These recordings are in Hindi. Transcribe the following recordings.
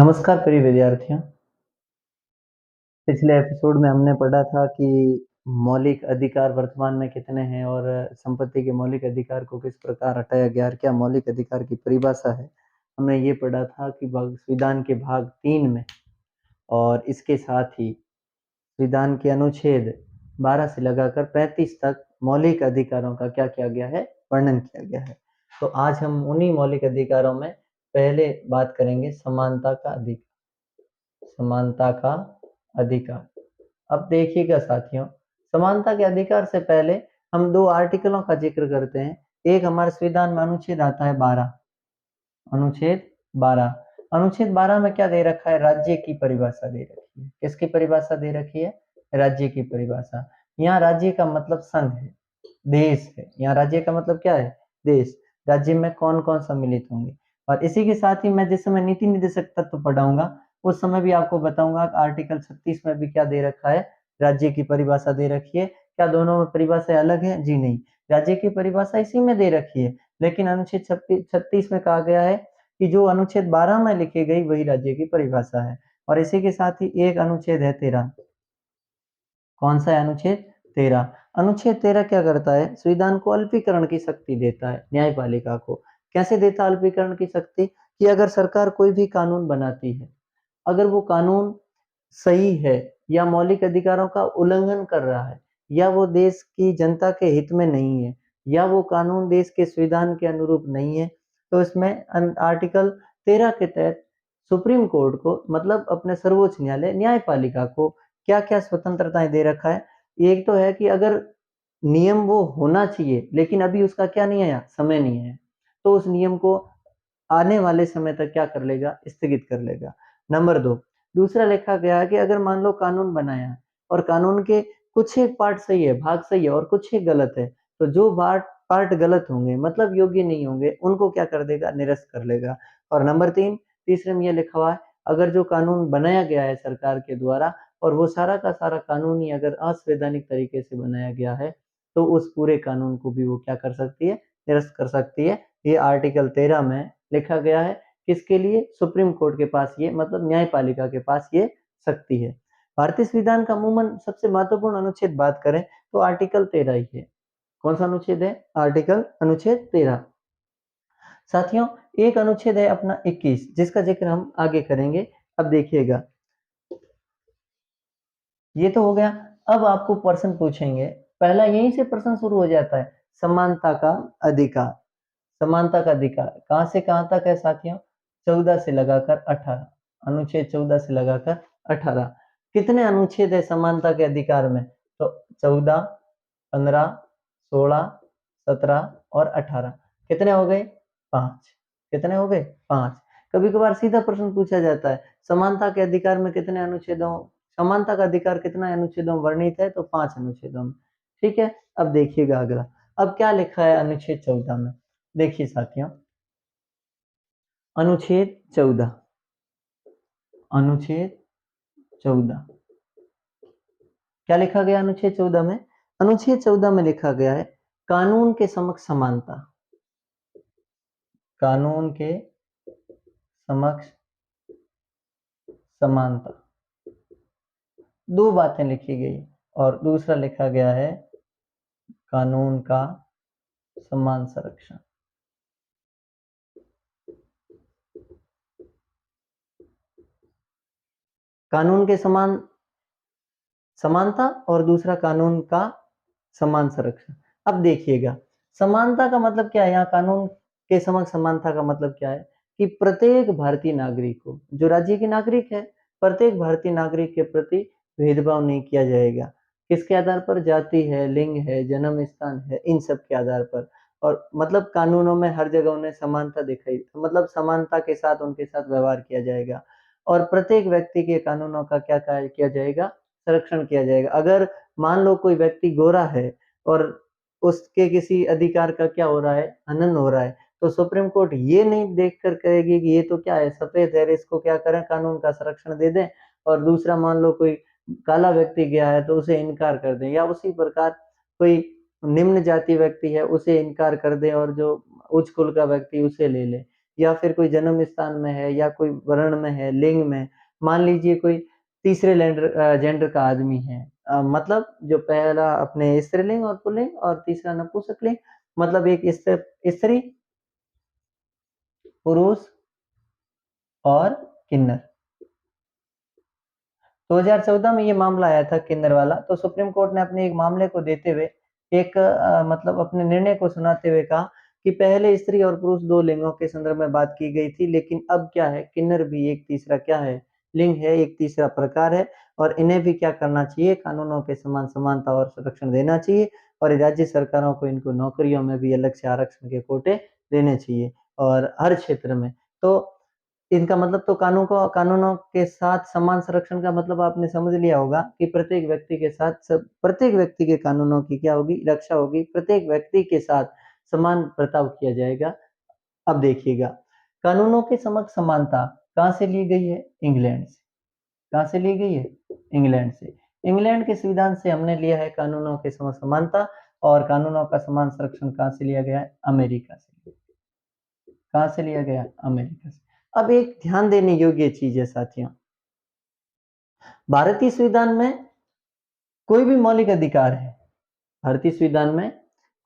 नमस्कार प्रिय विद्यार्थियों। पिछले एपिसोड में हमने पढ़ा था कि मौलिक अधिकार वर्तमान में कितने हैं और संपत्ति के मौलिक अधिकार को किस प्रकार हटाया गया और क्या मौलिक अधिकार की परिभाषा है। हमने ये पढ़ा था कि संविधान के भाग 3 में और इसके साथ ही संविधान के अनुच्छेद 12 से लगाकर 35 तक मौलिक अधिकारों का क्या किया गया है, वर्णन किया गया है। तो आज हम उन्हीं मौलिक अधिकारों में पहले बात करेंगे समानता का अधिकार। समानता का अधिकार। अब देखिएगा साथियों, समानता के अधिकार से पहले हम दो आर्टिकलों का जिक्र करते हैं। एक हमारे संविधान में अनुच्छेद आता है 12, अनुच्छेद 12। अनुच्छेद 12 में क्या दे रखा है? राज्य की परिभाषा दे रखी है। किसकी परिभाषा दे रखी है? राज्य की परिभाषा। यहाँ राज्य का मतलब संघ है, देश है। यहाँ राज्य का मतलब क्या है? देश। राज्य में कौन कौन सम्मिलित होंगे। और इसी के साथ ही मैं जिस समय नीति निर्देशक तत्व पढ़ाऊंगा उस समय भी आपको बताऊंगा आर्टिकल 36 में भी क्या दे रखा है, राज्य की परिभाषा दे रखी है। क्या दोनों में परिभाषा अलग है? जी नहीं, राज्य की परिभाषा इसी में दे रखी है, लेकिन अनुच्छेद 36 में कहा गया है कि जो अनुच्छेद 12 में लिखी गई वही राज्य की परिभाषा है। और इसी के साथ ही एक अनुच्छेद है 13। कौन सा है? अनुच्छेद 13। अनुच्छेद 13 क्या करता है? संविधान को अल्पीकरण की शक्ति देता है, न्यायपालिका को। कैसे देता है अल्पीकरण की शक्ति? कि अगर सरकार कोई भी कानून बनाती है, अगर वो कानून सही है या मौलिक अधिकारों का उल्लंघन कर रहा है या वो देश की जनता के हित में नहीं है या वो कानून देश के संविधान के अनुरूप नहीं है, तो इसमें आर्टिकल 13 के तहत सुप्रीम कोर्ट को, मतलब अपने सर्वोच्च न्यायालय, न्यायपालिका को क्या क्या स्वतंत्रताएं दे रखा है। एक तो है कि अगर नियम वो होना चाहिए लेकिन अभी उसका क्या नहीं आया, समय नहीं है, तो उस नियम को आने वाले समय तक क्या कर लेगा? स्थगित कर लेगा। नंबर 2, दूसरा लिखा गया है कि अगर मान लो कानून बनाया है और कानून के कुछ एक पार्ट सही है, भाग सही है और कुछ एक गलत है, तो जो पार्ट गलत होंगे, मतलब योग्य नहीं होंगे, उनको क्या कर देगा? निरस्त कर लेगा। और नंबर 3, तीसरे में यह लिखा हुआ है, अगर जो कानून बनाया गया है सरकार के द्वारा और वो सारा का सारा कानून ही अगर असंवैधानिक तरीके से बनाया गया है, तो उस पूरे कानून को भी वो क्या कर सकती है? निरस्त कर सकती है। ये आर्टिकल 13 में लिखा गया है। किसके लिए? सुप्रीम कोर्ट के पास ये, मतलब न्यायपालिका के पास ये शक्ति है। भारतीय संविधान का अमूमन सबसे महत्वपूर्ण अनुच्छेद बात करें तो आर्टिकल 13 ही है। कौन सा अनुच्छेद है? अनुच्छेद 13। साथियों, एक अनुच्छेद है अपना 21, जिसका जिक्र हम आगे करेंगे। अब देखिएगा, ये तो हो गया। अब आपको प्रश्न पूछेंगे, पहला यहीं से प्रश्न शुरू हो जाता है, समानता का अधिकार। समानता का अधिकार कहां से कहां तक है साथियों? 14 से लगाकर 18। अनुच्छेद 14 से लगाकर 18। कितने अनुच्छेद है समानता के अधिकार में? तो 14, 15, 16, 17 और 18। कितने हो गए? 5। कितने हो गए? 5। कभी कभार सीधा प्रश्न पूछा जाता है, समानता के अधिकार में कितने अनुच्छेदों, समानता का अधिकार कितना अनुच्छेदों वर्णित है? तो 5 अनुच्छेदों में। ठीक है, अब देखिएगा अगला। अब क्या लिखा है अनुच्छेद 14 में? देखिए साथियों, अनुच्छेद 14, अनुच्छेद 14 क्या लिखा गया? अनुच्छेद 14 में, अनुच्छेद 14 में लिखा गया है, कानून के समक्ष समानता। कानून के समक्ष समानता, दो बातें लिखी गई। और दूसरा लिखा गया है, कानून का समान संरक्षण। कानून के समान समानता और दूसरा कानून का समान संरक्षण। अब देखिएगा, समानता का मतलब क्या है? यहाँ कानून के समक्ष समानता का मतलब क्या है? कि प्रत्येक भारतीय नागरिक को, जो राज्य के नागरिक है, प्रत्येक भारतीय नागरिक के प्रति भेदभाव नहीं किया जाएगा। किसके आधार पर? जाति है, लिंग है, जन्म स्थान है, इन सब के आधार पर। और मतलब कानूनों में हर जगह उन्हें समानता दिखाई, मतलब समानता के साथ उनके साथ व्यवहार किया जाएगा। और प्रत्येक व्यक्ति के कानूनों का क्या किया जाएगा? संरक्षण किया जाएगा। अगर मान लो कोई व्यक्ति गोरा है और उसके किसी अधिकार का क्या हो रहा है? हनन हो रहा है, तो सुप्रीम कोर्ट ये नहीं देख कर कहेगी कि ये तो क्या है, सफेद है, इसको क्या करें, कानून का संरक्षण दे दें। और दूसरा मान लो कोई काला व्यक्ति गया है तो उसे इनकार कर दें, या उसी प्रकार कोई निम्न जाति व्यक्ति है उसे इनकार कर दे और जो उच्च कुल का व्यक्ति उसे ले ले। या फिर कोई जन्म स्थान में है या कोई वर्ण में है, लिंग में, मान लीजिए कोई तीसरे जेंडर का आदमी है, मतलब जो पहला अपने स्त्रीलिंग और पुल्लिंग और तीसरा नपुंसकलिंग, मतलब एक स्त्री, पुरुष और किन्नर। 2014 में ये मामला आया था किन्नर वाला, तो सुप्रीम कोर्ट ने अपने एक मामले को देते हुए एक मतलब अपने निर्णय को सुनाते हुए कहा कि पहले स्त्री और पुरुष दो लिंगों के संदर्भ में बात की गई थी, लेकिन अब क्या है, किन्नर भी एक तीसरा क्या है, लिंग है, एक तीसरा प्रकार है, और इन्हें भी क्या करना चाहिए, कानूनों के समान समानता और संरक्षण देना चाहिए, और राज्य सरकारों को इनको नौकरियों में भी अलग से आरक्षण के कोटे देने चाहिए और हर क्षेत्र में। तो इनका मतलब तो कानूनों के साथ समान संरक्षण का मतलब आपने समझ लिया होगा कि प्रत्येक व्यक्ति के साथ प्रत्येक व्यक्ति के कानूनों की क्या होगी, रक्षा होगी, प्रत्येक व्यक्ति के साथ समान बर्ताव किया जाएगा। अब देखिएगा, कानूनों के समक्ष समानता कहाँ से ली गई है, इंग्लैंड से। कहाँ से ली गई है, इंग्लैंड से। इंग्लैंड के संविधान से हमने लिया है कानूनों के समक्ष समानता, और कानूनों का समान संरक्षण कहाँ से लिया गया है, अमेरिका से। कहाँ से लिया गया, अमेरिका से। अब एक ध्यान देने योग्य चीज है साथियों, भारतीय संविधान में कोई भी मौलिक अधिकार है, भारतीय संविधान में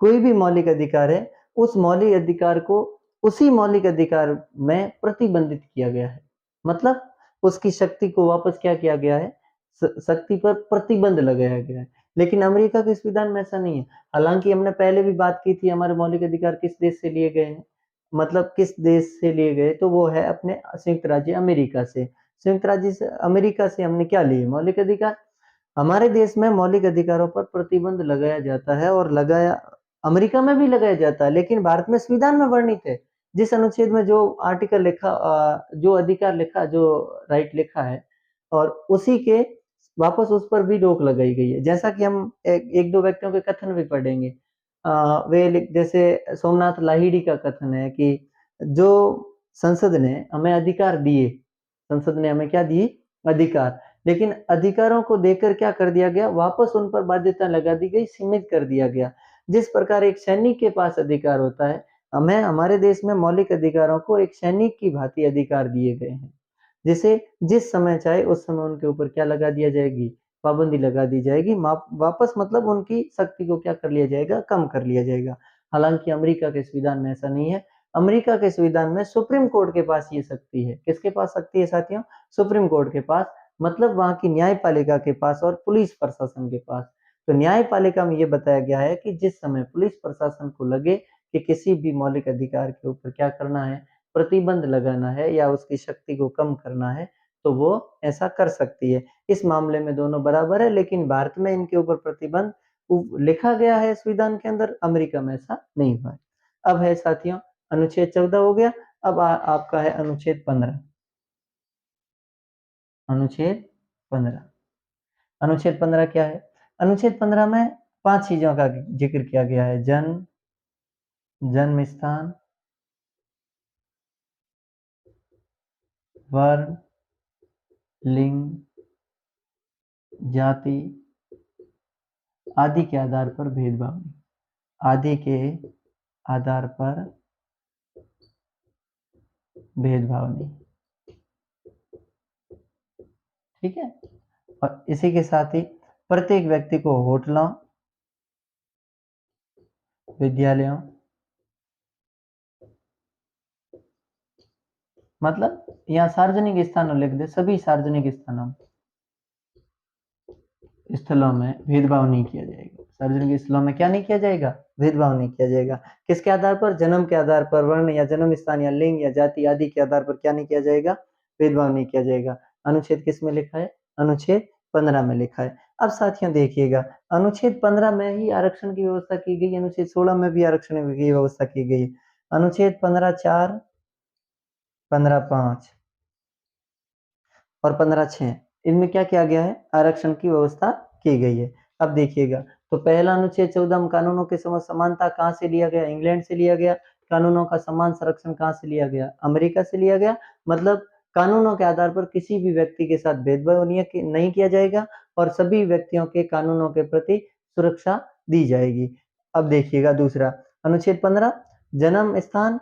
कोई भी मौलिक अधिकार है, उस मौलिक अधिकार को उसी मौलिक अधिकार में प्रतिबंधित किया गया है, मतलब उसकी शक्ति को वापस क्या किया गया है, शक्ति पर प्रतिबंध लगाया गया है। लेकिन अमेरिका के संविधान में ऐसा नहीं है। हालांकि हमने पहले भी बात की थी, हमारे मौलिक अधिकार किस देश से लिए गए हैं, मतलब किस देश से लिए गए, तो वो है अपने संयुक्त राज्य अमेरिका से। संयुक्त राज्य से अमेरिका से हमने क्या लिए, मौलिक अधिकार। हमारे देश में मौलिक अधिकारों पर प्रतिबंध लगाया जाता है, और लगाया अमेरिका में भी लगाया जाता है, लेकिन भारत में संविधान में वर्णित है, जिस अनुच्छेद में जो आर्टिकल लिखा, जो अधिकार लिखा, जो राइट लिखा है, और उसी के वापस उस पर भी रोक लगाई गई है। जैसा कि हम एक दो व्यक्तियों के कथन भी पढ़ेंगे, जैसे सोमनाथ लाहिड़ी का कथन है कि जो संसद ने हमें अधिकार दिए, संसद ने हमें क्या दिए, अधिकार, लेकिन अधिकारों को देकर क्या कर दिया गया, वापस उन पर बाध्यता लगा दी गई, सीमित कर दिया गया। जिस प्रकार एक सैनिक के पास अधिकार होता है, हमें हमारे देश में मौलिक अधिकारों को एक सैनिक की भांति अधिकार दिए गए हैं, जिसे जिस समय चाहे उस समय उनके ऊपर क्या लगा दिया जाएगी, पाबंदी लगा दी जाएगी, वापस मतलब उनकी शक्ति को क्या कर लिया जाएगा, कम कर लिया जाएगा। हालांकि अमेरिका के संविधान में ऐसा नहीं है। अमेरिका के संविधान में सुप्रीम कोर्ट के पास ये शक्ति है। किसके पास शक्ति है साथियों, सुप्रीम कोर्ट के पास, मतलब वहां की न्यायपालिका के पास और पुलिस प्रशासन के पास। तो न्यायपालिका में ये बताया गया है कि जिस समय पुलिस प्रशासन को लगे कि किसी भी मौलिक अधिकार के ऊपर क्या करना है, प्रतिबंध लगाना है या उसकी शक्ति को कम करना है, तो वो ऐसा कर सकती है। इस मामले में दोनों बराबर है, लेकिन भारत में इनके ऊपर प्रतिबंध लिखा गया है संविधान के अंदर, अमेरिका में ऐसा नहीं हुआ है। अब है साथियों अनुच्छेद 14 हो गया। अब आपका है अनुच्छेद 15। अनुच्छेद 15, अनुच्छेद 15 क्या है, अनुच्छेद 15 में 5 चीजों का जिक्र किया गया है, जन्म स्थान, वर्ण, लिंग, जाति आदि के आधार पर भेदभाव नहीं, आदि के आधार पर भेदभाव नहीं, ठीक है। और इसी के साथ ही प्रत्येक व्यक्ति को होटलों, विद्यालयों, मतलब यहाँ सार्वजनिक स्थानों लिख दे, सभी सार्वजनिक स्थलों में भेदभाव नहीं किया जाएगा। सार्वजनिक स्थलों में क्या नहीं किया जाएगा, भेदभाव नहीं किया जाएगा। किसके आधार पर, जन्म के आधार पर, वर्ण या जन्म स्थान या लिंग या जाति आदि के आधार पर क्या नहीं किया जाएगा, भेदभाव नहीं किया जाएगा। अनुच्छेद किस में लिखा है, अनुच्छेद 15 में लिखा है। अब साथियों देखिएगा, अनुच्छेद 15 में ही आरक्षण की व्यवस्था की गई, अनुच्छेद 16 में भी आरक्षण की व्यवस्था की गई। अनुच्छेद 15(4), 15(5) और 15(6), इनमें क्या किया गया है, आरक्षण की व्यवस्था की गई है। अब देखिएगा, तो पहला अनुच्छेद 14 में कानूनों के समक्ष समानता कहाँ से लिया गया, इंग्लैंड से लिया गया। कानूनों का समान संरक्षण कहाँ से लिया गया, अमेरिका से लिया गया। मतलब कानूनों के आधार पर किसी भी व्यक्ति के साथ भेदभाव नहीं किया जाएगा, और सभी व्यक्तियों के कानूनों के प्रति सुरक्षा दी जाएगी। अब देखिएगा दूसरा, अनुच्छेद 15 जन्म स्थान,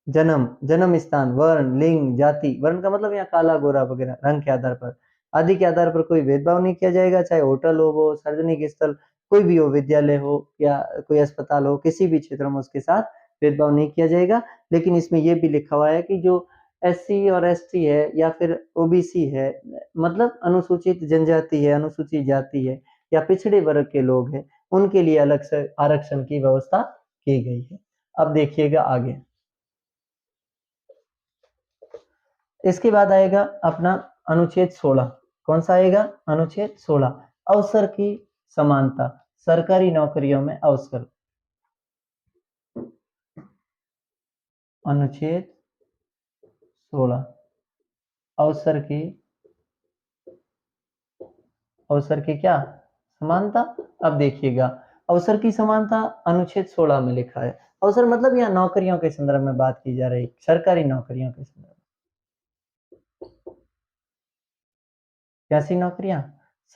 जन्म, जन्म स्थान, वर्ण, लिंग, जाति, वर्ण का मतलब यहाँ काला गोरा वगैरह, रंग के आधार पर, आदि के आधार पर कोई भेदभाव नहीं किया जाएगा, चाहे होटल हो, वो सार्वजनिक स्थल कोई भी हो, विद्यालय हो या कोई अस्पताल हो, किसी भी क्षेत्र में उसके साथ भेदभाव नहीं किया जाएगा। लेकिन इसमें ये भी लिखा हुआ है कि जो एससी और एसटी है या फिर ओबीसी है, मतलब अनुसूचित जनजाति है, अनुसूचित जाति है या पिछड़े वर्ग के लोग हैं, उनके लिए अलग से आरक्षण की व्यवस्था की गई है। अब देखिएगा आगे, इसके बाद आएगा अपना अनुच्छेद 16। कौन सा आएगा? अनुच्छेद 16, अवसर की समानता, सरकारी नौकरियों में अवसर। अनुच्छेद 16, अवसर की क्या समानता। अब देखिएगा, अवसर की समानता अनुच्छेद 16 में लिखा है। अवसर मतलब यहाँ नौकरियों के संदर्भ में बात की जा रही, सरकारी नौकरियों के संदर्भ में। कैसी नौकरियां?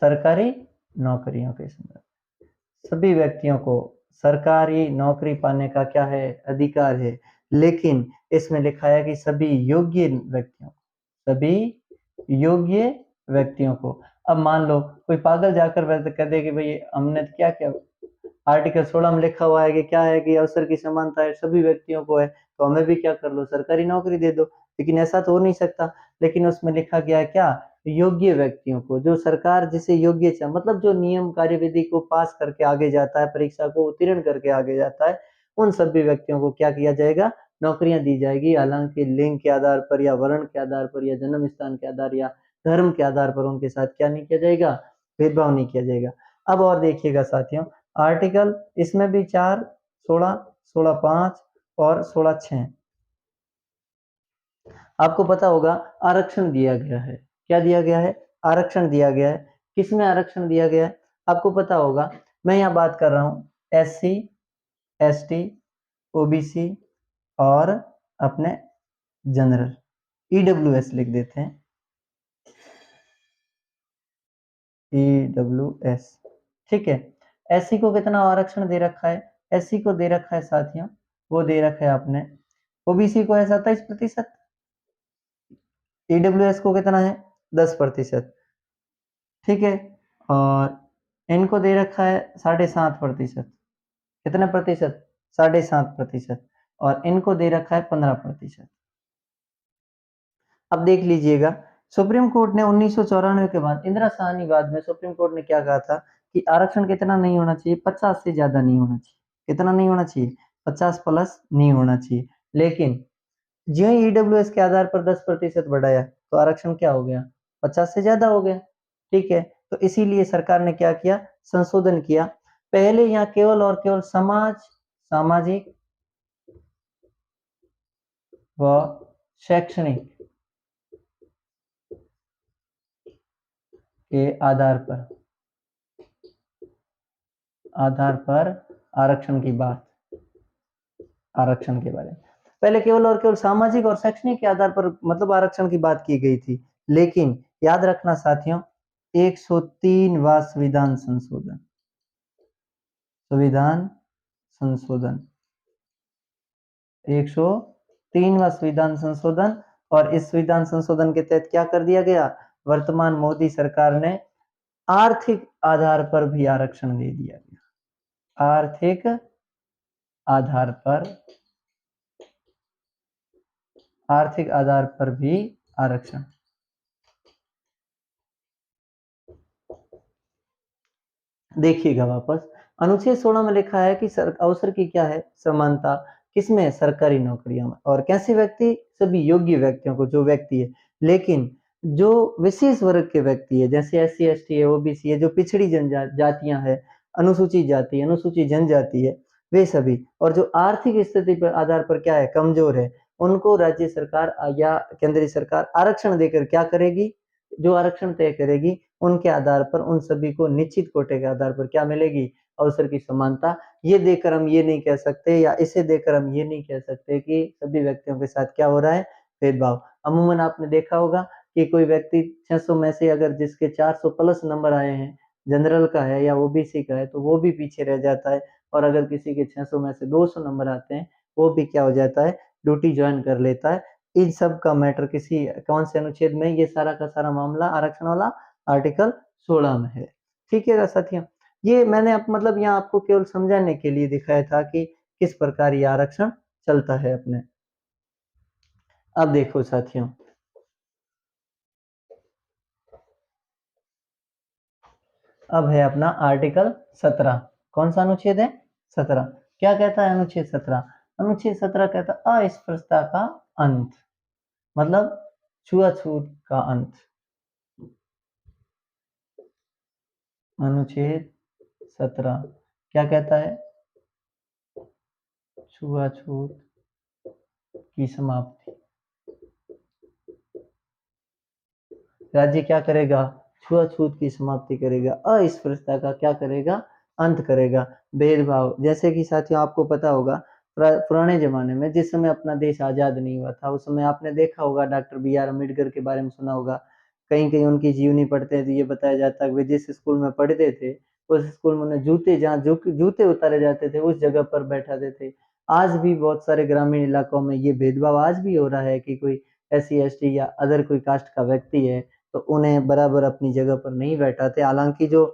सरकारी नौकरियों के संदर्भ, सभी व्यक्तियों को सरकारी नौकरी पाने का क्या है? अधिकार है। लेकिन इसमें लिखा है कि सभी योग्य व्यक्तियों, सभी योग्य व्यक्तियों को। अब मान लो कोई पागल जाकर कह दे कि भाई हमने क्या क्या, आर्टिकल 16 में लिखा हुआ है कि क्या है कि अवसर की समानता है, सभी व्यक्तियों को है, तो हमें भी क्या कर लो, सरकारी नौकरी दे दो। लेकिन ऐसा तो हो नहीं सकता। लेकिन उसमें लिखा गया है क्या? योग्य व्यक्तियों को, जो सरकार जिसे योग्य चाहे, मतलब जो नियम कार्यविधि को पास करके आगे जाता है, परीक्षा को उत्तीर्ण करके आगे जाता है, उन सभी व्यक्तियों को क्या किया जाएगा? नौकरियां दी जाएगी। हालांकि लिंग के आधार पर या वर्ण के आधार पर या जन्म स्थान के आधार या धर्म के आधार पर उनके साथ क्या नहीं किया जाएगा? भेदभाव नहीं किया जाएगा। अब और देखिएगा साथियों, आर्टिकल इसमें भी 4, 16, 16(5) और 16(6), आपको पता होगा आरक्षण दिया गया है। क्या दिया गया है? आरक्षण दिया गया है। किसमें आरक्षण दिया गया है? आपको पता होगा। मैं यहाँ बात कर रहा हूँ एससी, एसटी, ओबीसी और अपने जनरल, ईडब्ल्यूएस लिख देते हैं, ईडब्ल्यूएस। ठीक है। एससी को कितना आरक्षण दे रखा है? एससी को दे रखा है साथियों, वो दे रखा है आपने, ओबीसी को है 27%, ईडब्ल्यूएस को कितना है? 10%। ठीक है। और इनको दे रखा है 7.5%। कितने प्रतिशत? 7.5%। और इनको दे रखा है 15%। अब देख लीजिएगा, सुप्रीम कोर्ट ने 1994 के बाद, इंदिरा साहनी विवाद में सुप्रीम कोर्ट ने क्या कहा था कि आरक्षण कितना नहीं होना चाहिए? 50 से ज्यादा नहीं होना चाहिए। कितना नहीं होना चाहिए? 50 प्लस नहीं होना चाहिए। लेकिन जो ईडब्ल्यूएस के आधार पर 10% बढ़ाया तो आरक्षण क्या हो गया? 50 से ज्यादा हो गया। ठीक है। तो इसीलिए सरकार ने क्या किया? संशोधन किया। पहले यहाँ केवल और केवल सामाजिक व शैक्षणिक के आधार पर आरक्षण के बारे में पहले केवल और केवल सामाजिक और शैक्षणिक के आधार पर मतलब आरक्षण की बात की गई थी। लेकिन याद रखना साथियों, 103वां संविधान संशोधन 103वां संविधान संशोधन, और इस संविधान संशोधन के तहत क्या कर दिया गया? वर्तमान मोदी सरकार ने आर्थिक आधार पर भी आरक्षण दे दिया गया। आर्थिक आधार पर भी आरक्षण। देखिएगा वापस, अनुच्छेद 16 में लिखा है कि अवसर की क्या है? समानता। किसमें? सरकारी नौकरियों में। और कैसे व्यक्ति? सभी योग्य व्यक्तियों को, जो व्यक्ति है। लेकिन जो विशेष वर्ग के व्यक्ति है, जैसे एससी, एसटी है, ओबीसी है, जो पिछड़ी जातियां है, अनुसूचित जाति, अनुसूचित जनजाति है, वे सभी, और जो आर्थिक स्थिति पर आधार पर क्या है? कमजोर है, उनको राज्य सरकार या केंद्रीय सरकार आरक्षण देकर क्या करेगी? जो आरक्षण तय करेगी, उनके आधार पर उन सभी को निश्चित कोटे के आधार पर क्या मिलेगी? अवसर की समानता। ये देकर हम ये नहीं कह सकते, या इसे देकर हम ये नहीं कह सकते कि सभी व्यक्तियों के साथ क्या हो रहा है? भेदभाव। अमूमन आपने देखा होगा कि कोई व्यक्ति 600 में से अगर जिसके 400 प्लस नंबर आए हैं, जनरल का है या ओबीसी का है, तो वो भी पीछे रह जाता है। और अगर किसी के 600 में से 200 नंबर आते हैं, वो भी क्या हो जाता है? ड्यूटी ज्वाइन कर लेता है। इन सब का मैटर किसी कौन से अनुच्छेद में, ये सारा का सारा मामला आरक्षण वाला आर्टिकल 16 में है। ठीक है साथियों, ये मैंने मतलब यहाँ आपको केवल समझाने के लिए दिखाया था कि किस प्रकार ये आरक्षण चलता है अपने। अब देखो साथियों, अब है अपना आर्टिकल 17। कौन सा अनुच्छेद है? 17। क्या कहता है अनुच्छेद 17? अनुच्छेद 17 कहता है अस्पृश्यता का अंत, मतलब छुआछूत का अंत। अनुच्छेद 17 क्या कहता है? छुआछूत की समाप्ति। राज्य क्या करेगा? छुआछूत की समाप्ति करेगा, अस्पृश्यता का क्या करेगा? अंत करेगा। भेदभाव, जैसे कि साथियों आपको पता होगा पुराने जमाने में जिस समय अपना देश आजाद नहीं हुआ था, उस समय आपने देखा होगा डॉक्टर बी.आर. अम्बेडकर के बारे में सुना होगा। कहीं कहीं उनकी जीवनी पढ़ते हैं तो ये बताया जाता है कि वे जिस स्कूल में पढ़ते थे उस स्कूल में उन्हें जूते, जहाँ जूते उतारे जाते थे उस जगह पर बैठाते थे। आज भी बहुत सारे ग्रामीण इलाकों में ये भेदभाव आज भी हो रहा है कि कोई SC ST या अदर कोई कास्ट का व्यक्ति है तो उन्हें बराबर अपनी जगह पर नहीं बैठाते। हालांकि जो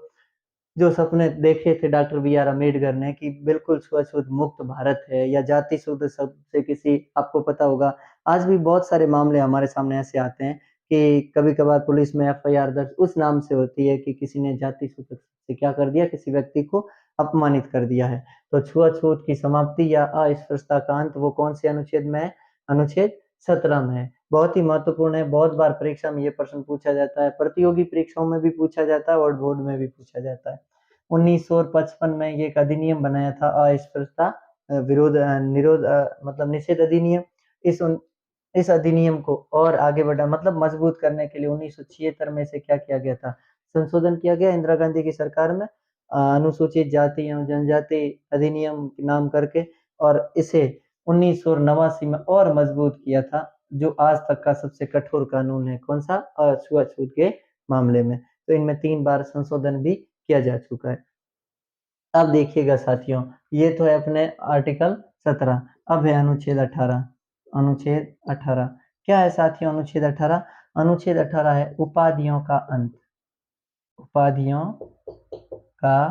जो सपने देखे थे डॉक्टर बी.आर. अम्बेडकर ने कि बिल्कुल छुआछूत मुक्त भारत है या जाति शुद्ध शब्द से किसी, आपको पता होगा आज भी बहुत सारे मामले हमारे सामने ऐसे आते हैं कि कभी कभार पुलिस में FIR दर्ज उस नाम से होती है कि किसी ने जाति शुद्ध से क्या कर दिया, किसी व्यक्ति को अपमानित कर दिया है। तो छुआछूत की समाप्ति या अस्पृश्यता का अंत वो कौन से अनुच्छेद में है? अनुच्छेद 17 में है। बहुत ही महत्वपूर्ण है, बहुत बार परीक्षा में ये प्रश्न पूछा जाता है, प्रतियोगी परीक्षाओं में भी पूछा जाता है और बोर्ड में भी पूछा जाता है। 1955 में ये एक अधिनियम बनाया था अस्पृश्यता विरोध निरोध मतलब निषेध अधिनियम। इस अधिनियम को और आगे बढ़ा मतलब मजबूत करने के लिए 1976 में इसे क्या किया गया था? संशोधन किया गया इंदिरा गांधी की सरकार में, अनुसूचित जाति एवं जनजाति अधिनियम के नाम करके, और इसे 1989 में और मजबूत किया था, जो आज तक का सबसे कठोर कानून है। कौन सा? छुआछूत के मामले में। तो इनमें 3 बार संशोधन भी किया जा चुका है। अब देखिएगा साथियों, ये तो है अपने आर्टिकल 17। अब है अनुच्छेद 18। अनुच्छेद 18 क्या है साथियों? अनुच्छेद 18, अनुच्छेद 18 है उपाधियों का अंत। उपाधियों का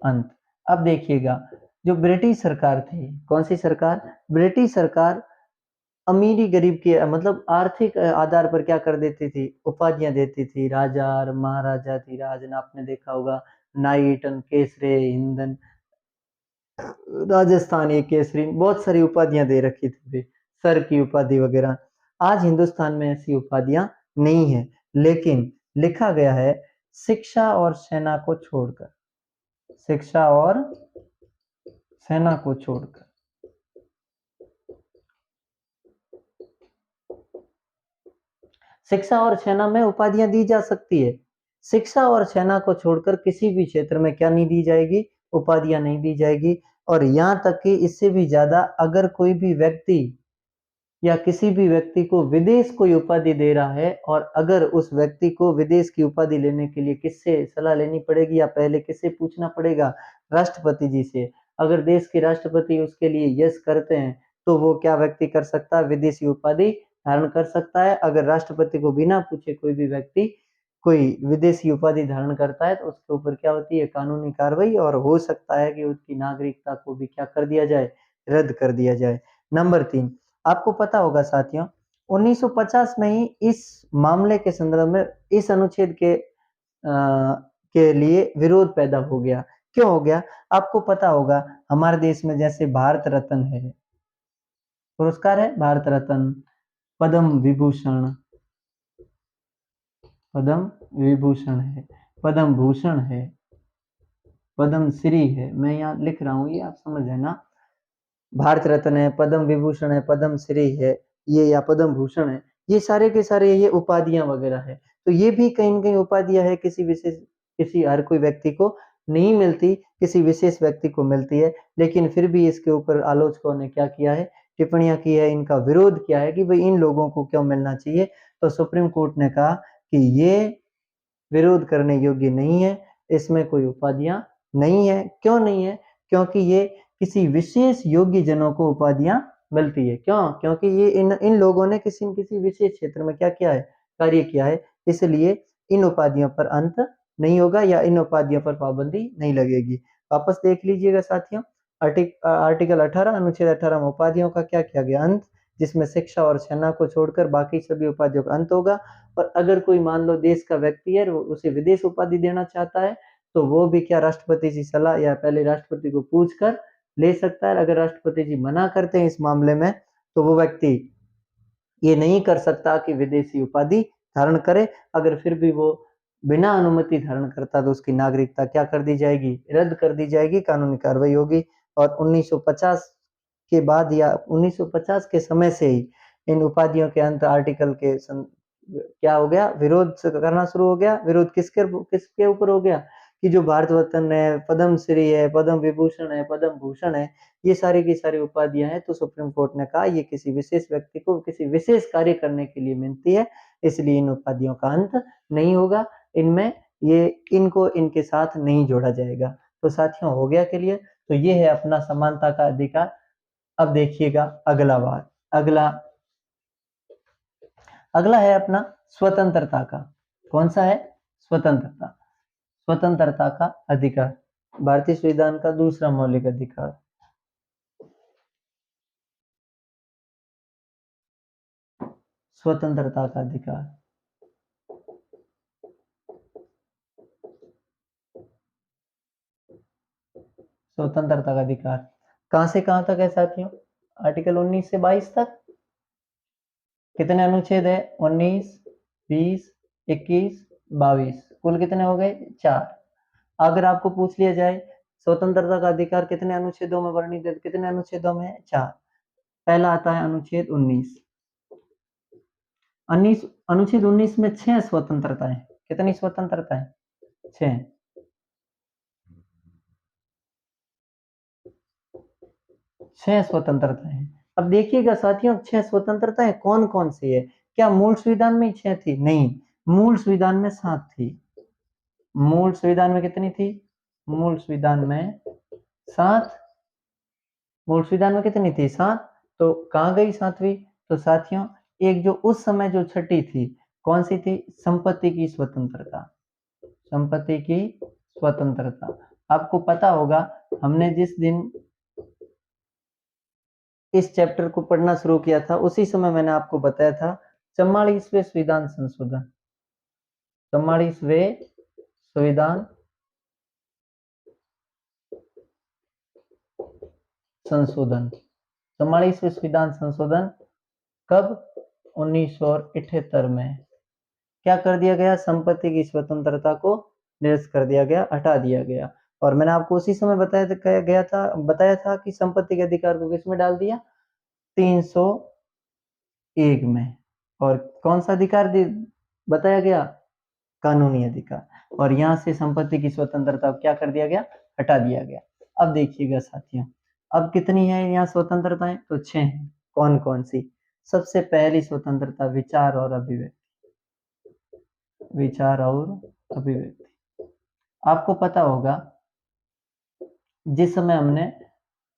अंत। अब देखिएगा, जो ब्रिटिश सरकार थी, कौन सी सरकार? ब्रिटिश सरकार अमीरी गरीब के मतलब आर्थिक आधार पर क्या कर देती थी? उपाधियां देती थी। राजा और महाराजा थी, राज आपने देखा होगा, नाइट एंड केसरे हिंदन, राजस्थानी केसरी, बहुत सारी उपाधियां दे रखी थी, सर की उपाधि वगैरह। आज हिंदुस्तान में ऐसी उपाधियां नहीं है, लेकिन लिखा गया है शिक्षा और सेना को छोड़कर, शिक्षा और सेना को छोड़कर। शिक्षा और सेना में उपाधियां दी जा सकती है, शिक्षा और सेना को छोड़कर किसी भी क्षेत्र में क्या नहीं दी जाएगी? उपाधियां नहीं दी जाएगी। और यहाँ तक कि इससे भी ज्यादा, अगर कोई भी व्यक्ति या किसी भी व्यक्ति को विदेश कोई उपाधि दे रहा है और अगर उस व्यक्ति को विदेश की उपाधि लेने के लिए किससे सलाह लेनी पड़ेगी या पहले किससे पूछना पड़ेगा? राष्ट्रपति जी से। अगर देश के राष्ट्रपति उसके लिए यस करते हैं तो वो क्या व्यक्ति कर सकता है? विदेशी उपाधि धारण कर सकता है। अगर राष्ट्रपति को बिना पूछे कोई भी व्यक्ति कोई विदेशी उपाधि धारण करता है तो उसके ऊपर क्या होती है? कानूनी कार्रवाई, और हो सकता है कि उसकी नागरिकता को भी क्या कर दिया जाए? रद्द कर दिया जाए। नंबर 3, आपको पता होगा साथियों 1950 में ही इस मामले के संदर्भ में इस अनुच्छेद के लिए विरोध पैदा हो गया। क्यों हो गया? आपको पता होगा हमारे देश में जैसे भारत रत्न है, पुरस्कार है भारत रत्न, पद्म विभूषण, पद्म विभूषण है, पद्म भूषण है, पद्म श्री है, मैं यहाँ लिख रहा हूँ ये आप समझ है ना। भारत रत्न है, पद्म विभूषण है, पद्म श्री है ये, या पद्म भूषण है, ये सारे के सारे ये उपाधियां वगैरह है। तो ये भी कहीं न कहीं उपाधियां है, किसी विशेष, किसी हर कोई व्यक्ति को नहीं मिलती, किसी विशेष व्यक्ति को मिलती है। लेकिन फिर भी इसके ऊपर आलोचकों ने क्या किया है? टिप्पणियां की है, इनका विरोध किया है कि भाई इन लोगों को क्यों मिलना चाहिए। तो सुप्रीम कोर्ट ने कहा कि ये विरोध करने योग्य नहीं है, इसमें कोई उपाधियां नहीं है। क्यों नहीं है? क्योंकि ये किसी विशेष योग्य जनों को उपाधियां मिलती है। क्यों? क्योंकि ये इन इन लोगों ने किसी न किसी विशेष क्षेत्र में क्या किया है, कार्य किया है, इसलिए इन उपाधियों पर अंत नहीं होगा या इन उपाधियों पर पाबंदी नहीं लगेगी। वापस देख लीजिएगा साथियों, आर्टिकल 18 अनुच्छेद 18 में उपाधियों का क्या किया गया, अंत, जिसमें शिक्षा और सेना को छोड़कर बाकी सभी उपाधियों का अंत होगा। और अगर कोई मान लो देश का व्यक्ति है, वो उसे विदेश उपाधि देना चाहता है, तो वो भी क्या राष्ट्रपति की सलाह या पहले राष्ट्रपति को पूछ कर ले सकता है। अगर राष्ट्रपति जी मना करते हैं इस मामले में, तो वो व्यक्ति ये नहीं कर सकता कि विदेशी उपाधि धारण करे। अगर फिर भी वो बिना अनुमति धारण करता, तो उसकी नागरिकता क्या कर दी जाएगी, रद्द कर दी जाएगी, कानूनी कार्रवाई होगी। और 1950 के बाद या 1950 के समय से ही इन उपाधियों के अंत आर्टिकल के क्या हो गया, विरोध करना शुरू हो गया। विरोध किसके ऊपर हो गया कि जो भारत रत्न है, पद्म श्री है, पद्म विभूषण है, पद्म भूषण है, ये सारी की सारी उपाधियां हैं। तो सुप्रीम कोर्ट ने कहा ये किसी विशेष व्यक्ति को किसी विशेष कार्य करने के लिए मिलती है, इसलिए इन उपाधियों का अंत नहीं होगा, इनमें ये इनको इनके साथ नहीं जोड़ा जाएगा। तो साथियों हो गया क्लियर। तो ये है अपना समानता का अधिकार। अब देखिएगा अगला बात, अगला है अपना स्वतंत्रता का। कौन सा है? स्वतंत्रता। स्वतंत्रता का अधिकार, भारतीय संविधान का दूसरा मौलिक अधिकार। स्वतंत्रता का अधिकार, स्वतंत्रता का अधिकार कहां से कहां तक है साथियों? आर्टिकल 19 से 22 तक। कितने अनुच्छेद है? 19, 20, 21, 22, कुल कितने हो गए? 4। अगर आपको पूछ लिया जाए स्वतंत्रता का अधिकार कितने अनुच्छेदों में वर्णित है, कितने अनुच्छेदों में? 4। पहला आता है अनुच्छेद 19। अनुच्छेद 19 में 6 स्वतंत्रता है। कितनी स्वतंत्रता है? 6। 6 स्वतंत्रता है। अब देखिएगा साथियों, 6 स्वतंत्रताएं कौन कौन सी है? क्या मूल संविधान में 6 थी? नहीं, मूल संविधान में 7 थी। मूल संविधान में कितनी थी? मूल संविधान में 7। मूल संविधान में कितनी थी? 7। तो कहां गई 7वीं? तो साथियों एक जो उस समय जो छठी थी, कौन सी थी? संपत्ति की स्वतंत्रता। संपत्ति की स्वतंत्रता। आपको पता होगा हमने जिस दिन इस चैप्टर को पढ़ना शुरू किया था, उसी समय मैंने आपको बताया था 44वें संविधान संशोधन, 44वें संविधान संशोधन, 44वें संविधान संशोधन कब? 1978 में। क्या कर दिया गया? संपत्ति की स्वतंत्रता को निरस्त कर दिया गया, हटा दिया गया। और मैंने आपको उसी समय बताया था कि संपत्ति के अधिकार को किसमें डाल दिया? 301 में। और कौन सा अधिकार बताया गया? कानूनी अधिकार। और यहां से संपत्ति की स्वतंत्रता क्या कर दिया गया? हटा दिया गया। अब देखिएगा साथियों, अब कितनी है यहाँ स्वतंत्रताएं? तो 6 हैं। कौन कौन सी? सबसे पहली स्वतंत्रता विचार और अभिव्यक्ति। विचार और अभिव्यक्ति। आपको पता होगा जिस समय हमने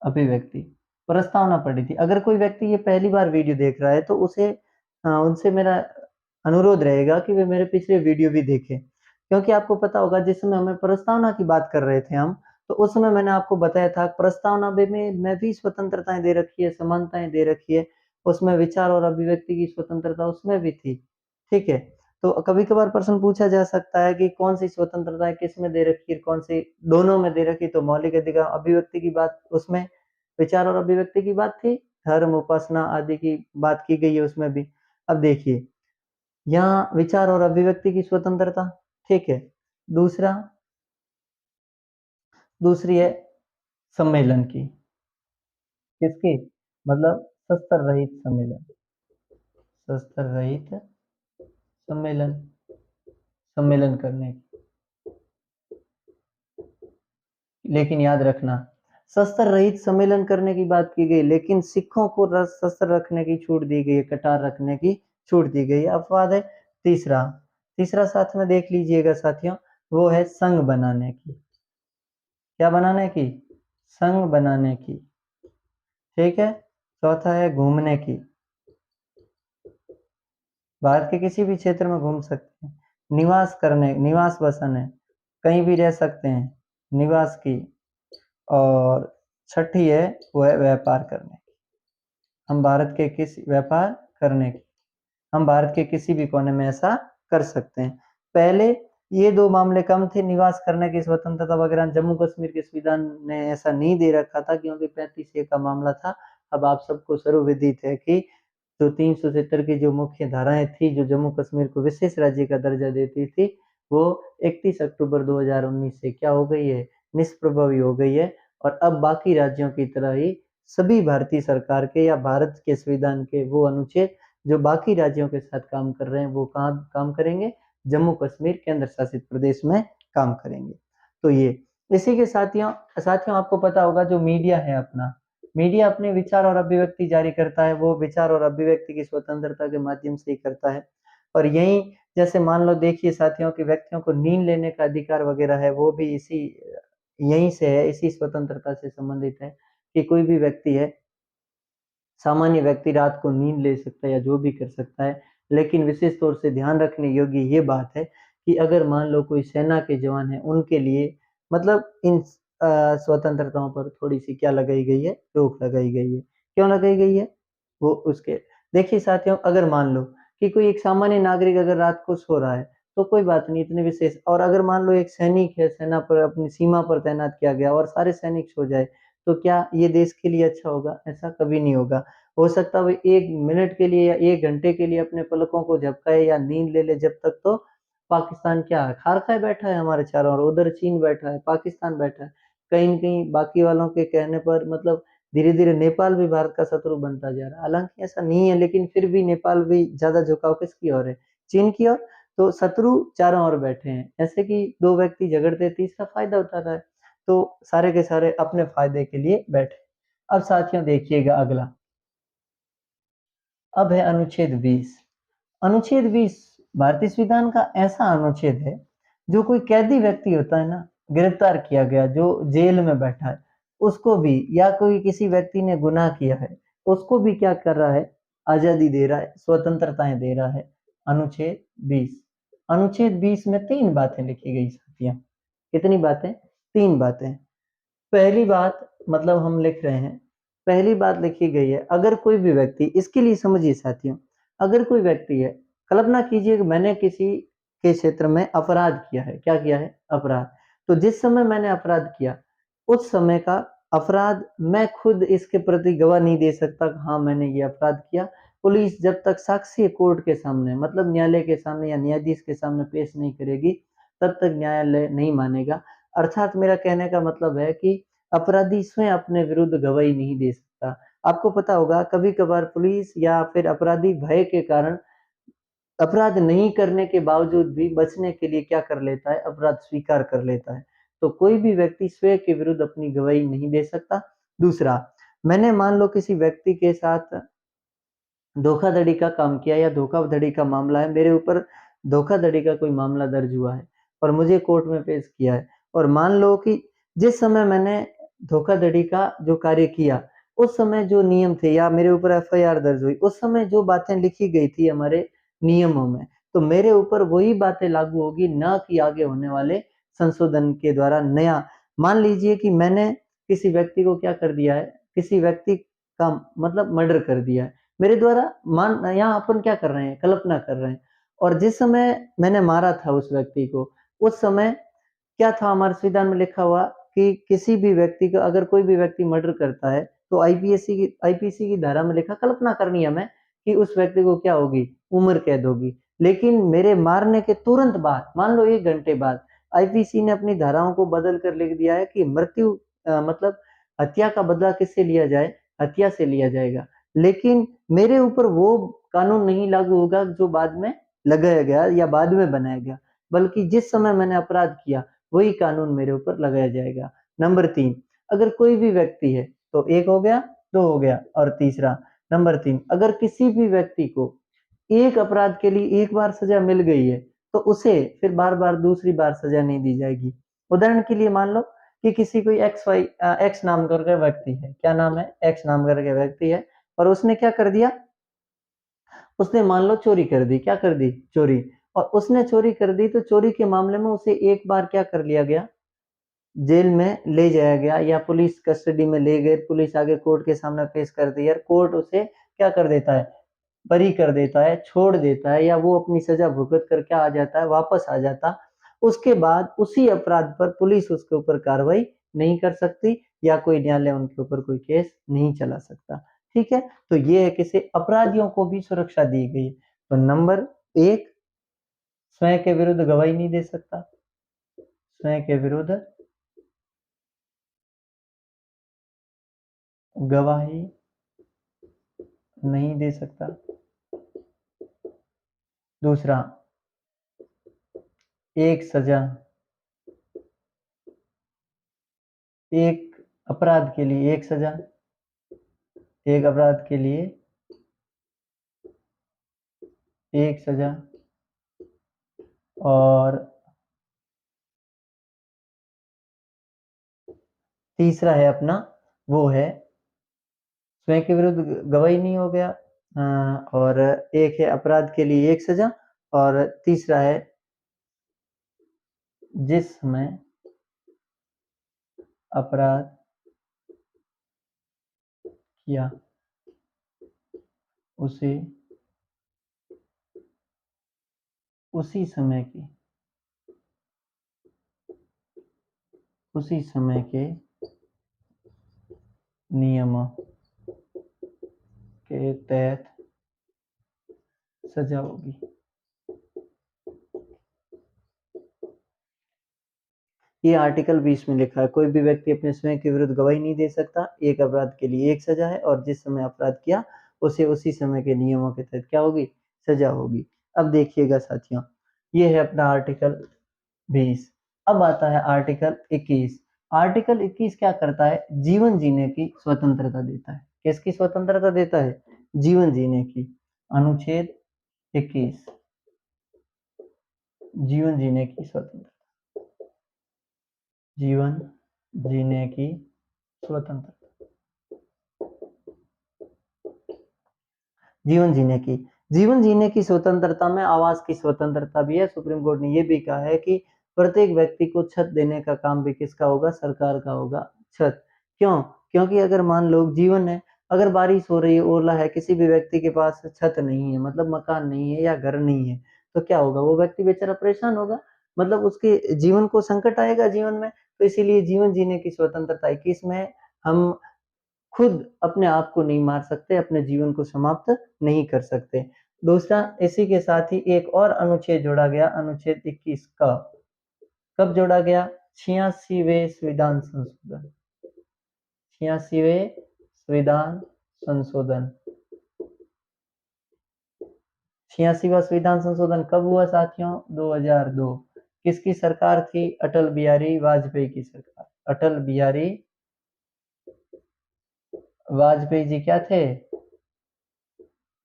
अभिव्यक्ति प्रस्तावना पढ़ी थी, अगर कोई व्यक्ति ये पहली बार वीडियो देख रहा है तो उनसे मेरा अनुरोध रहेगा कि वे मेरे पिछले वीडियो भी देखें। क्योंकि आपको पता होगा जिस समय हमें प्रस्तावना की बात कर रहे थे हम, तो उस समय मैंने आपको बताया था प्रस्तावना में भी स्वतंत्रताएं दे रखी है, समानताएं दे रखी है, उसमें विचार और अभिव्यक्ति की स्वतंत्रता उसमें भी थी। ठीक है। तो कभी कभार प्रश्न पूछा जा सकता है कि कौन सी स्वतंत्रता किस में दे रखी है, कौन सी दोनों में दे रखी? तो मौलिक अधिकार अभिव्यक्ति की बात, उसमें विचार और अभिव्यक्ति की बात थी, धर्म उपासना आदि की बात की गई है उसमें भी। अब देखिए यहाँ विचार और अभिव्यक्ति की स्वतंत्रता, ठीक है। दूसरी है सम्मेलन की। किसकी? मतलब शस्त्र रहित सम्मेलन। शस्त्र रहित सम्मेलन, सम्मेलन करने की। लेकिन याद रखना, शस्त्र रहित सम्मेलन करने की बात की गई, लेकिन सिखों को शस्त्र रखने की छूट दी गई है, कटार रखने की छूट दी गई है। अपवाद है तीसरा। तीसरा साथ में देख लीजिएगा साथियों, वो है संघ बनाने की। क्या बनाने की? संघ बनाने की। ठीक है। चौथा है घूमने की, भारत के किसी भी क्षेत्र में घूम सकते हैं। निवास करने, निवास बसने, कहीं भी रह सकते हैं, निवास की। और छठी है वो है व्यापार करने की, हम भारत के किसी व्यापार करने की, हम भारत के किसी भी कोने में ऐसा कर सकते हैं। पहले ये दो मामले कम थे, निवास करने की स्वतंत्रता वगैरह जम्मू कश्मीर के संविधान ने ऐसा नहीं दे रखा था क्योंकि 35A का मामला था। अब आप सबको सर्वविदित है कि जो 370 की जो मुख्य धाराएं थी जो जम्मू कश्मीर को विशेष राज्य का दर्जा देती थी, वो 31 अक्टूबर 2019 से क्या हो गई है, निष्प्रभावी हो गई है। और अब बाकी राज्यों की तरह ही सभी भारतीय सरकार के या भारत के संविधान के वो अनुच्छेद जो बाकी राज्यों के साथ काम कर रहे हैं वो कहाँ काम करेंगे, जम्मू कश्मीर केंद्र शासित प्रदेश में काम करेंगे। तो ये इसी के साथियों साथियों आपको पता होगा जो मीडिया है अपना, मीडिया अपने विचार और अभिव्यक्ति जारी करता है, वो विचार और अभिव्यक्ति की स्वतंत्रता के माध्यम से ही करता है। और यही जैसे मान लो देखिए साथियों कि व्यक्तियों को नींद लेने का अधिकार वगैरह है वो भी इसी यहीं से है, इसी स्वतंत्रता से संबंधित है कि कोई भी व्यक्ति है, सामान्य व्यक्ति रात को नींद ले सकता है या जो भी कर सकता है। लेकिन विशेष तौर से ध्यान रखने योग्य ये बात है कि अगर मान लो कोई सेना के जवान है उनके लिए मतलब इन स्वतंत्रताओं पर थोड़ी सी क्या लगाई गई है, रोक लगाई गई है। क्यों लगाई गई है वो उसके देखिए साथियों, अगर मान लो कि कोई एक सामान्य नागरिक अगर रात को सो रहा है तो कोई बात नहीं इतने विशेष, और अगर मान लो एक सैनिक है, सेना पर अपनी सीमा पर तैनात किया गया और सारे सैनिक सो जाए तो क्या ये देश के लिए अच्छा होगा? ऐसा कभी नहीं होगा। हो सकता है वो 1 मिनट के लिए या 1 घंटे के लिए अपने पलकों को झपकाए या नींद ले ले, जब तक तो पाकिस्तान क्या है, खार खाए बैठा है हमारे चारों ओर, उधर चीन बैठा है, पाकिस्तान बैठा है। कहीं न कहीं बाकी वालों के कहने पर मतलब धीरे-धीरे नेपाल भी भारत का शत्रु बनता जा रहा है। हालाँकि ऐसा नहीं है लेकिन फिर भी नेपाल भी ज़्यादा झुकाव किसकी ओर है? चीन की ओर। तो शत्रु चारों ओर बैठे हैं। ऐसे कि 2 व्यक्ति झगड़ते हैं, तीसरा फ़ायदा उठा रहा है। तो सारे के सारे अपने फ़ायदे के लिए बैठे। अब साथियों देखिएगा अगला, अब है अनुच्छेद 20। अनुच्छेद 20 भारतीय संविधान का ऐसा अनुच्छेद है जो कोई कैदी व्यक्ति होता है ना, गिरफ्तार किया गया जो जेल में बैठा है, उसको भी या कोई किसी व्यक्ति ने गुनाह किया है उसको भी क्या कर रहा है, आजादी दे रहा है, स्वतंत्रताएं दे रहा है। अनुच्छेद 20, अनुच्छेद 20 में 3 बातें लिखी गई साथियों। कितनी बातें? 3 बातें। पहली बात मतलब हम लिख रहे हैं, पहली बात लिखी गई है, अगर कोई भी व्यक्ति, इसके लिए समझिए साथियों, अगर कोई व्यक्ति है, कल्पना कीजिए कि मैंने किसी के क्षेत्र में अपराध किया है, क्या किया है? अपराध। तो जिस समय मैंने अपराध किया, उस समय का अपराध मैं खुद इसके प्रति गवाह नहीं दे सकता कि हाँ मैंने ये अपराध किया। पुलिस जब तक साक्ष्य कोर्ट के सामने मतलब न्यायालय के सामने या न्यायाधीश के सामने पेश नहीं करेगी, तब तक न्यायालय नहीं मानेगा। अर्थात मेरा कहने का मतलब है कि अपराधी स्वयं अपने विरुद्ध गवाही नहीं दे सकता। आपको पता होगा कभी-कभार पुलिस या फिर अपराधी भय के कारण अपराध नहीं करने के बावजूद भी बचने के लिए क्या कर लेता है, अपराध स्वीकार कर लेता है। तो कोई भी व्यक्ति स्वयं के विरुद्ध अपनी गवाही नहीं दे सकता। दूसरा, मैंने मान लो किसी व्यक्ति के साथ धोखाधड़ी का काम किया या धोखाधड़ी का मामला है, मेरे ऊपर धोखाधड़ी का कोई मामला दर्ज हुआ है और मुझे कोर्ट में पेश किया है, और मान लो कि जिस समय मैंने धोखाधड़ी का जो कार्य किया, उस समय जो नियम थे या मेरे ऊपर एफआईआर दर्ज हुई, उस समय जो बातें लिखी गई थी हमारे नियमों में, तो मेरे ऊपर वही बातें लागू होगी, ना कि आगे होने वाले संशोधन के द्वारा नया। मान लीजिए कि मैंने किसी व्यक्ति को क्या कर दिया है, किसी व्यक्ति का मतलब मर्डर कर दिया है। मेरे द्वारा मान यहाँ अपन क्या कर रहे हैं, कल्पना कर रहे हैं। और जिस समय मैंने मारा था उस व्यक्ति को, उस समय क्या था हमारे संविधान में लिखा हुआ कि किसी भी व्यक्ति का अगर कोई भी व्यक्ति मर्डर करता है तो आईपीसी की धारा में लिखा, कल्पना करनी है हमें कि उस व्यक्ति को क्या होगी, उम्र कैद होगी। लेकिन मेरे मारने के तुरंत बाद, मान लो 1 घंटे बाद, आईपीसी ने अपनी धाराओं को बदल कर लिख दिया है कि मृत्यु मतलब हत्या का बदला किससे लिया जाए, हत्या से लिया जाएगा। लेकिन मेरे ऊपर वो कानून नहीं लागू होगा जो बाद में लगाया गया या बाद में बनाया गया, बल्कि जिस समय मैंने अपराध किया वही कानून मेरे ऊपर लगाया जाएगा। नंबर 3, अगर कोई भी व्यक्ति है तो 1 हो गया, 2 हो गया, और तीसरा नंबर 3, अगर किसी भी व्यक्ति को एक अपराध के लिए एक बार सजा मिल गई है तो उसे फिर बार-बार दूसरी बार सजा नहीं दी जाएगी। उदाहरण के लिए मान लो कि किसी कोई एक्स नाम करके व्यक्ति है, क्या नाम है? एक्स नाम करके व्यक्ति है और उसने क्या कर दिया, उसने मान लो चोरी कर दी, क्या कर दी, चोरी। और उसने चोरी कर दी तो चोरी के मामले में उसे एक बार क्या कर लिया गया, जेल में ले जाया गया या पुलिस कस्टडी में ले गए, पुलिस आगे कोर्ट के सामने पेश कर दिया, कोर्ट उसे क्या कर देता है, बरी कर देता है, छोड़ देता है, या वो अपनी सजा भुगत कर क्या आ जाता है, वापस आ जाता। उसके बाद उसी अपराध पर पुलिस उसके ऊपर कार्रवाई नहीं कर सकती या कोई न्यायालय उनके ऊपर कोई केस नहीं चला सकता। ठीक है, तो ये है किसी अपराधियों को भी सुरक्षा दी गई। तो नंबर एक, स्वयं के विरुद्ध गवाही नहीं दे सकता, स्वयं के विरुद्ध गवाही नहीं दे सकता। दूसरा, एक सजा, एक अपराध के लिए एक सजा, एक अपराध के लिए एक सजा। और तीसरा है अपना, वो है स्वयं के विरुद्ध गवाही नहीं हो गया, और एक है अपराध के लिए एक सजा, और तीसरा है जिसमें अपराध किया उसे उसी समय की, उसी समय के नियमों के तहत सजा होगी। ये आर्टिकल 20 में लिखा है, कोई भी व्यक्ति अपने स्वयं के विरुद्ध गवाही नहीं दे सकता, एक अपराध के लिए एक सजा है, और जिस समय अपराध किया उसे उसी समय के नियमों के तहत क्या होगी, सजा होगी। अब देखिएगा साथियों, ये है अपना आर्टिकल 20। अब आता है आर्टिकल 21। आर्टिकल 21 क्या करता है, जीवन जीने की स्वतंत्रता देता है। किसकी स्वतंत्रता देता है, जीवन जीने की। अनुच्छेद 21, जीवन जीने की स्वतंत्रता, जीवन जीने की स्वतंत्रता, जीवन जीने की स्वतंत्रता में आवास की स्वतंत्रता भी है। सुप्रीम कोर्ट ने यह भी कहा है कि प्रत्येक व्यक्ति को छत देने का काम भी किसका होगा, सरकार का होगा, छत। क्यों, क्योंकि अगर मान लो जीवन है, अगर बारिश हो रही है, ओला है, किसी भी व्यक्ति के पास छत नहीं है, मतलब मकान नहीं है या घर नहीं है, तो क्या होगा, वो व्यक्ति बेचारा परेशान होगा, मतलब उसके जीवन को संकट आएगा जीवन में। तो इसीलिए जीवन जीने की स्वतंत्रता 21 में हम खुद अपने आप को नहीं मार सकते, अपने जीवन को समाप्त नहीं कर सकते। दूसरा, इसी के साथ ही एक और अनुच्छेद जोड़ा गया, अनुच्छेद 21 का। कब जोड़ा गया, 86वें संविधान संशोधन, 86वें संविधान संशोधन। 86वां संविधान संशोधन कब हुआ साथियों, 2002। किसकी सरकार थी, अटल बिहारी वाजपेयी की सरकार। अटल बिहारी वाजपेयी जी क्या थे,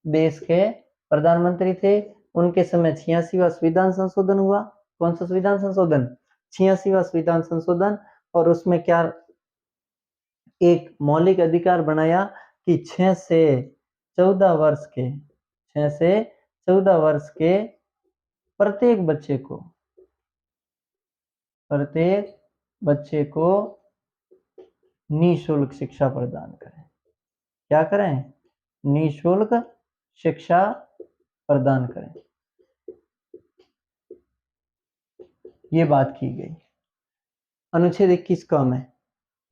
देश के प्रधानमंत्री थे। उनके समय 86वां संविधान संशोधन हुआ। कौन सा संविधान संशोधन, 86वां संविधान संशोधन। और उसमें क्या एक मौलिक अधिकार बनाया कि 6 से 14 वर्ष के, 6 से 14 वर्ष के प्रत्येक बच्चे को, प्रत्येक बच्चे को निःशुल्क शिक्षा प्रदान करें। क्या करें, निःशुल्क शिक्षा प्रदान करें, ये बात की गई अनुच्छेद 21 क में।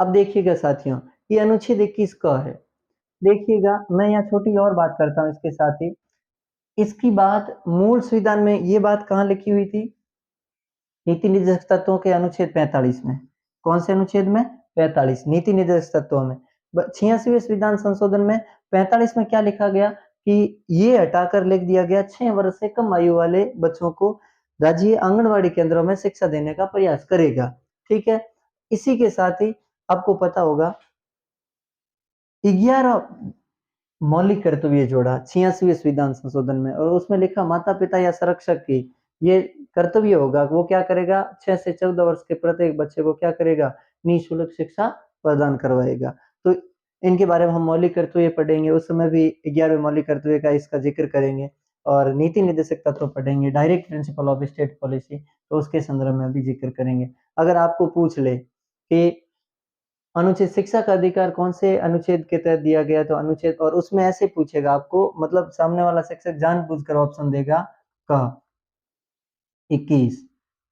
अब देखिएगा साथियों, ये अनुच्छेद 21 क है। देखिएगा, मैं यहाँ छोटी और बात करता हूँ इसके साथ ही। इसकी बात मूल संविधान में ये बात कहाँ लिखी हुई थी, नीति निर्देशक तत्वों के अनुच्छेद 45 में। कौन से अनुच्छेद में, 45, नीति निर्देशक तत्वों में। 86वें संविधान संशोधन में 45 में क्या लिखा गया कि ये हटाकर लिख दिया गया 6 वर्ष से कम आयु वाले बच्चों को राज्य आंगनवाड़ी केंद्रों में शिक्षा देने का प्रयास करेगा। ठीक है, इसी के साथ ही आपको पता होगा 11 मौलिक कर्तव्य जोड़ा 86वें संविधान संशोधन में, और उसमें लिखा माता पिता या संरक्षक की ये कर्तव्य होगा, वो क्या करेगा, 6 से 14 वर्ष के प्रत्येक बच्चे को क्या करेगा, निःशुल्क शिक्षा प्रदान करवाएगा। तो इनके बारे में हम मौलिक कर्तव्य पढ़ेंगे, उस समय भी 11वें मौलिक कर्तव्य का इसका जिक्र करेंगे और नीति निर्देशक तत्व पढ़ेंगे, direct principle of state policy, तो उसके संदर्भ में भी जिक्र करेंगे। अगर आपको पूछ ले कि अनुच्छेद शिक्षा का अधिकार कौन से अनुच्छेद के तहत दिया गया, तो अनुच्छेद, और उसमें ऐसे पूछेगा आपको, मतलब सामने वाला शिक्षक जानबूझकर ऑप्शन देगा क 21,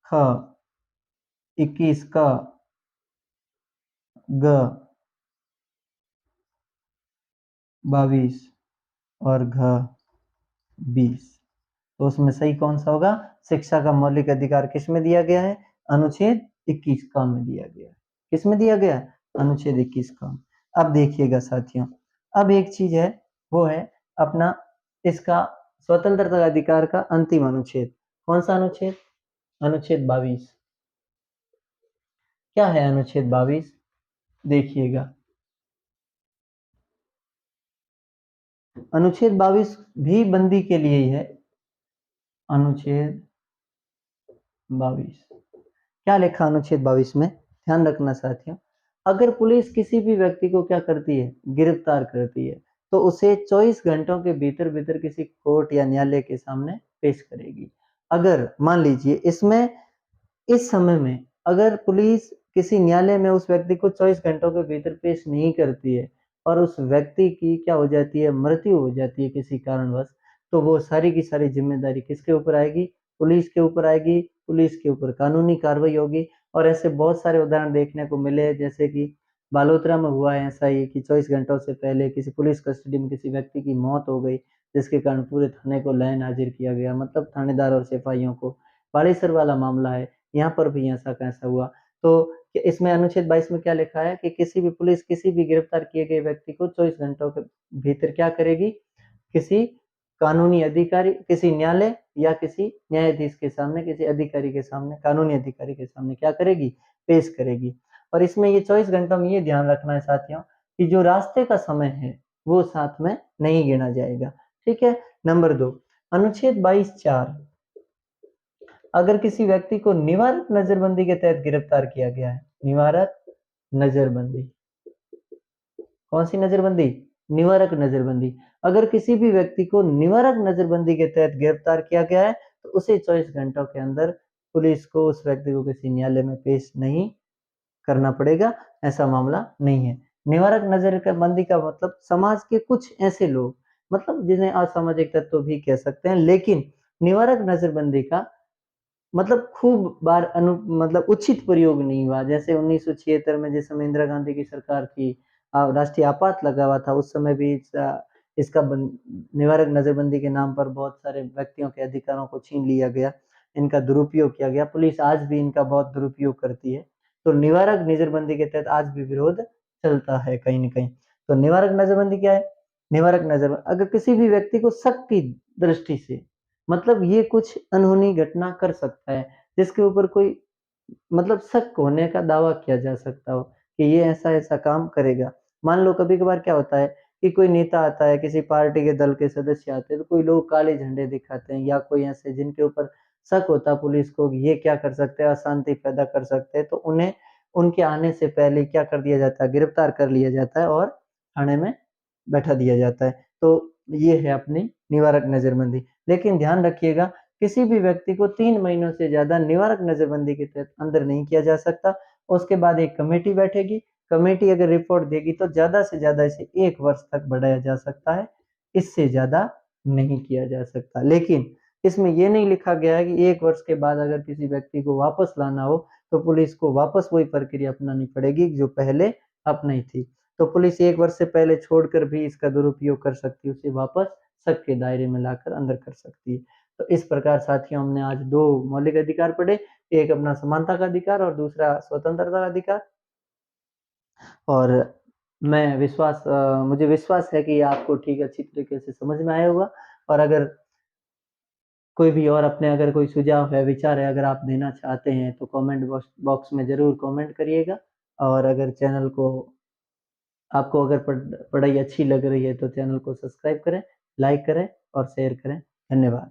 ख 21, क ग 22 और घ 20। तो उसमें सही कौन सा होगा? शिक्षा का मौलिक अधिकार किस में दिया गया है? अनुच्छेद 21 क में दिया गया है। किस में दिया गया? अनुच्छेद 21 क। अब देखिएगा साथियों, अब एक चीज है, वो है अपना इसका स्वतंत्रता का अधिकार का अंतिम अनुच्छेद। कौन सा अनुच्छेद? अनुच्छेद 22। क्या है अनुच्छेद 22? देखिएगा, अनुच्छेद 22 भी बंदी के लिए ही है। अनुच्छेद 22 क्या लिखा अनुच्छेद 22 में? ध्यान रखना साथियों, अगर पुलिस किसी भी व्यक्ति को क्या करती है? गिरफ्तार करती है, तो उसे 24 घंटों के भीतर भीतर किसी कोर्ट या न्यायालय के सामने पेश करेगी। अगर मान लीजिए इसमें, इस समय में अगर पुलिस किसी न्यायालय में उस व्यक्ति को 24 घंटों के भीतर पेश नहीं करती है और उस व्यक्ति की क्या हो जाती है? मृत्यु हो जाती है किसी कारणवश, तो वो सारी की सारी जिम्मेदारी किसके ऊपर आएगी? पुलिस के ऊपर आएगी। पुलिस के ऊपर कानूनी कार्रवाई होगी। और ऐसे बहुत सारे उदाहरण देखने को मिले, जैसे कि बालोतरा में हुआ है ऐसा ही कि 24 घंटों से पहले किसी पुलिस कस्टडी में किसी व्यक्ति की मौत हो गई, जिसके कारण पूरे थाने को लाइन हाजिर किया गया, मतलब थानेदार और सिपाहियों को। बालेसर वाला मामला है, यहाँ पर भी ऐसा कैसा हुआ। तो इसमें अनुच्छेद 22 में क्या लिखा है कि किसी भी पुलिस किसी भी गिरफ्तार किए गए व्यक्ति को 24 घंटों के भीतर क्या करेगी? किसी कानूनी अधिकारी, किसी न्यायालय या किसी न्यायाधीश के सामने, किसी अधिकारी के सामने, कानूनी अधिकारी के सामने क्या करेगी? पेश करेगी। और इसमें ये 24 घंटों में ये ध्यान रखना है साथियों कि जो रास्ते का समय है वो साथ में नहीं गिना जाएगा। ठीक है। नंबर 2, अनुच्छेद 22(4), अगर किसी व्यक्ति को निवारक नजरबंदी के तहत गिरफ्तार किया गया है, निवारक नजरबंदी, कौन सी नजरबंदी? निवारक नजरबंदी। अगर किसी भी व्यक्ति को निवारक नजरबंदी के तहत गिरफ्तार किया गया है, तो उसे 24 घंटों के अंदर पुलिस को उस व्यक्ति को किसी न्यायालय में पेश नहीं करना पड़ेगा, ऐसा मामला नहीं है। निवारक नजरबंदी का मतलब समाज के कुछ ऐसे लोग, मतलब जिन्हें असामाजिक तत्व भी कह सकते हैं, लेकिन निवारक नजरबंदी का मतलब खूब बार मतलब उचित प्रयोग नहीं हुआ। जैसे 1976 में जिस समय इंदिरा गांधी की सरकार थी, राष्ट्रीय आपात लगा हुआ था, उस समय भी इसका निवारक नजरबंदी के नाम पर बहुत सारे व्यक्तियों के अधिकारों को छीन लिया गया, इनका दुरुपयोग किया गया। पुलिस आज भी इनका बहुत दुरुपयोग करती है। तो निवारक नजरबंदी के तहत आज भी विरोध चलता है कहीं न कहीं। तो निवारक नजरबंदी क्या है? निवारक नजर, अगर किसी भी व्यक्ति को शक की दृष्टि से, मतलब ये कुछ अनहोनी घटना कर सकता है जिसके ऊपर कोई मतलब शक होने का दावा किया जा सकता हो कि ये ऐसा-ऐसा काम करेगा। मान लो कभी-कभार क्या होता है कि कोई नेता आता है, किसी पार्टी के दल के सदस्य आते हैं, तो कोई लोग काले झंडे दिखाते हैं या कोई ऐसे जिनके ऊपर शक होता है पुलिस को कि ये क्या कर सकते हैं, अशांति पैदा कर सकते हैं, तो उन्हें उनके आने से पहले क्या कर दिया जाता है? गिरफ्तार कर लिया जाता है और थाने में बैठा दिया जाता है। तो ये है अपनी निवारक नज़रबंदी। लेकिन ध्यान रखिएगा, किसी भी व्यक्ति को 3 महीनों से ज़्यादा निवारक नज़रबंदी के तहत अंदर नहीं किया जा सकता। उसके बाद एक कमेटी बैठेगी, कमेटी अगर रिपोर्ट देगी तो ज़्यादा से ज़्यादा इसे 1 वर्ष तक बढ़ाया जा सकता है, इससे ज़्यादा नहीं किया जा सकता। लेकिन इसमें ये नहीं लिखा गया है कि 1 वर्ष के बाद अगर किसी व्यक्ति को वापस लाना हो, तो पुलिस को वापस वही प्रक्रिया अपनानी पड़ेगी जो पहले अपनाई थी। तो पुलिस 1 वर्ष से पहले छोड़कर भी इसका दुरुपयोग कर सकती है, उसे वापस शक के दायरे में लाकर अंदर कर सकती है। तो इस प्रकार साथियों हमने आज 2 मौलिक अधिकार पढ़े, एक अपना समानता का अधिकार और दूसरा स्वतंत्रता का अधिकार। और मुझे विश्वास है कि आपको ठीक अच्छी तरीके से समझ में आया होगा। और अगर कोई भी और अपने अगर कोई सुझाव है, विचार है, अगर आप देना चाहते हैं तो कमेंट बॉक्स में ज़रूर कमेंट करिएगा। और अगर चैनल को, आपको अगर पढ़ाई अच्छी लग रही है तो चैनल को सब्सक्राइब करें, लाइक करें और शेयर करें। धन्यवाद।